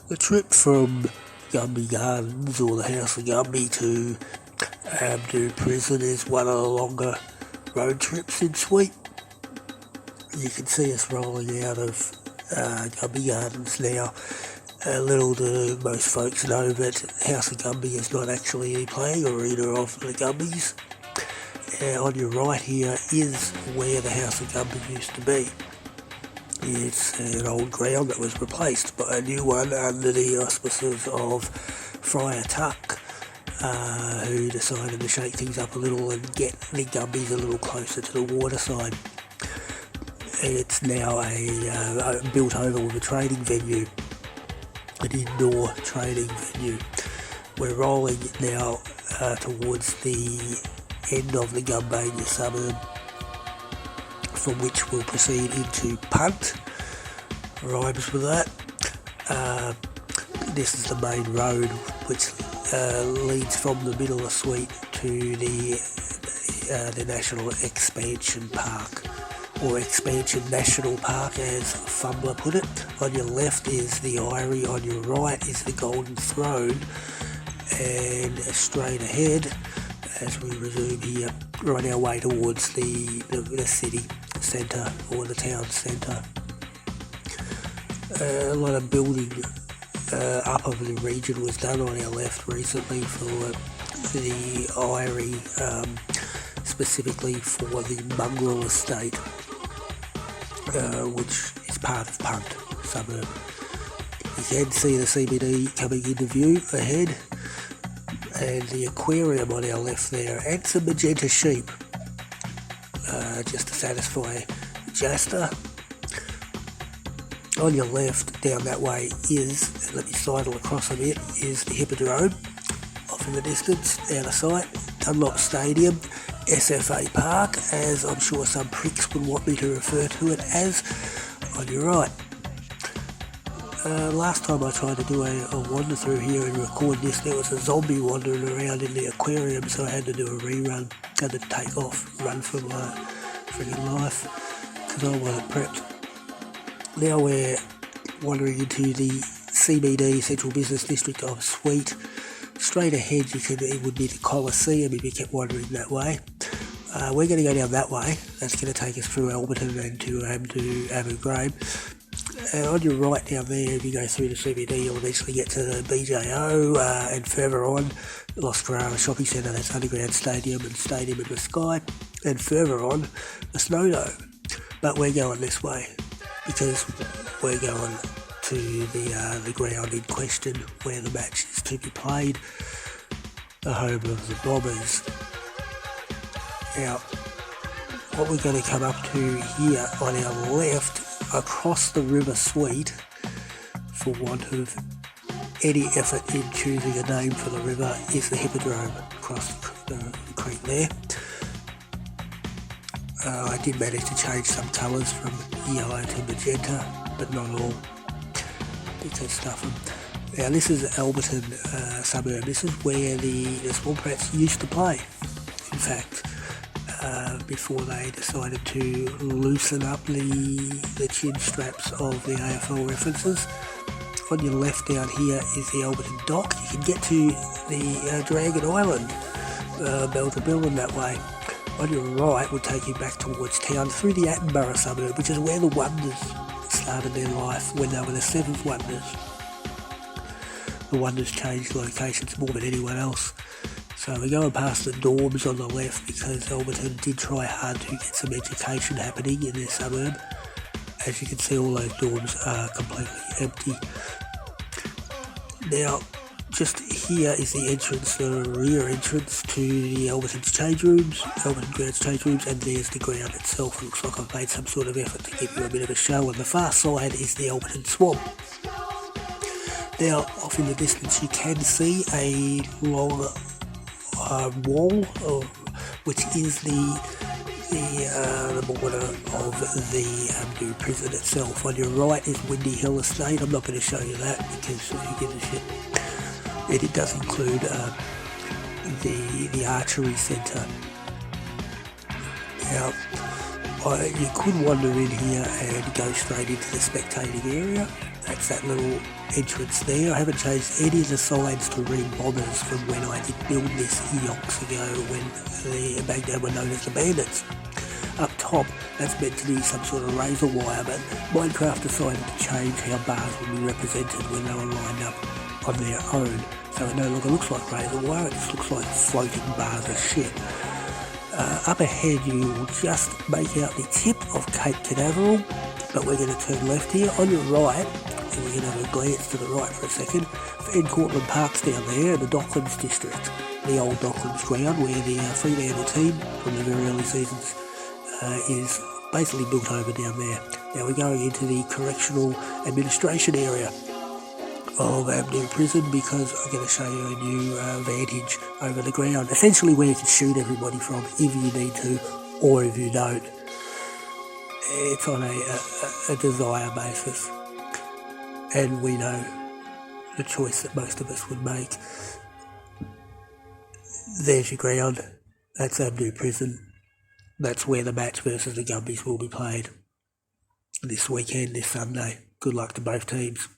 The trip from Gumby Gardens or the House of Gumby to Abdu prison is one of the longer road trips in Sweet. You can see us rolling out of Gumby Gardens now. Little do most folks know that House of Gumby is not actually a playing arena of the Gumbies. On your right here is where the House of Gumby used to be. It's an old ground that was replaced by a new one under the auspices of Friar Tuck, who decided to shake things up a little and get the Gumbies a little closer to the waterside. It's now built over with a trading venue, an indoor trading venue. We're rolling now towards the end of the Gumbania suburb, from which we'll proceed into Punt. Rhymes with that. This is the main road which leads from the middle of Sweet to the National Expansion Park, or Expansion National Park as Fumbler put it. On your left is the Eyrie, on your right is the Golden Throne, and straight ahead as we resume here, we're on our way towards the city centre or the town centre. A lot of building up of the region was done on our left recently for the Eyrie, specifically for the Mongrel Estate, which is part of Punt suburb. You can see the CBD coming into view ahead, and the aquarium on our left there, and some magenta sheep, just to satisfy Jasta. On your left, down that way is, let me sidle across a bit, is the Hippodrome, off in the distance, out of sight, Dunlop Stadium, SFA Park, as I'm sure some pricks would want me to refer to it as, on your right. Last time I tried to do a wander through here and record this, there was a zombie wandering around in the aquarium, so I had to do a rerun. Had to take off, run for my friggin' life, because I wasn't prepped. Now we're wandering into the CBD, Central Business District of Sweet. Straight ahead it would be the Coliseum if you kept wandering that way. We're going to go down that way. That's going to take us through Alberton and to Abu Ghraib. And on your right down there, if you go through the CBD, you'll eventually get to the BJO, and further on, Los Carrara Shopping Centre, that's Underground Stadium and Stadium in the Sky, and further on, the Snow Dome. But we're going this way, because we're going to the ground in question, where the match is to be played, the home of the Bombers. Now, what we're going to come up to here on our left, across the River Sweet, for want of any effort in choosing a name for the river, is the Hippodrome across the creek there. I did manage to change some colours from yellow to magenta, but not all, because stuff them. Now this is Alberton suburb. This is where the Small Prats used to play, in fact. Before they decided to loosen up the chin straps of the AFL references. On your left down here is the Alberton Dock. You can get to the Dragon Island, Bell to Bill that way. On your right will take you back towards town through the Attenborough suburb, which is where the Wonders started their life when they were the Seventh Wonders. The Wonders changed locations more than anyone else. So we're going past the dorms on the left, because Alberton did try hard to get some education happening in their suburb. As you can see, all those dorms are completely empty. Now, just here is the entrance, the rear entrance to the Alberton's change rooms, Alberton Ground's change rooms, and there's the ground itself. It looks like I've made some sort of effort to give you a bit of a show. On the far side is the Alberton Swamp. Now, off in the distance, you can see a long wall, which is the border of the Abdu prison itself. On your right is Windy Hill Estate. I'm not going to show you that, because who gives a shit. And it does include the archery centre. Now, you could wander in here and go straight into the spectating area, that's that little entrance there. I haven't changed any of the signs to read Bombers from when I did build this eons ago when the Baghdad were known as the Bandits. Up top, that's meant to be some sort of razor wire, but Minecraft decided to change how bars will be represented when they were lined up on their own. So it no longer looks like razor wire, it just looks like floating bars of shit. Up ahead you will just make out the tip of Cape Canaveral, but we're going to turn left here. On your right, and we're going to have a glance to the right for a second, Ed Cortland Park's down there in the Docklands district, the old Docklands ground where the Fremantle team from the very early seasons is basically built over down there. Now we're going into the correctional administration area of Abdu prison because I'm going to show you a new vantage over the ground, essentially where you can shoot everybody from if you need to or if you don't. It's on a desire basis, and we know the choice that most of us would make. There's your ground, that's Abdu prison. That's where the match versus the Gumbies will be played this weekend, this Sunday. Good luck to both teams.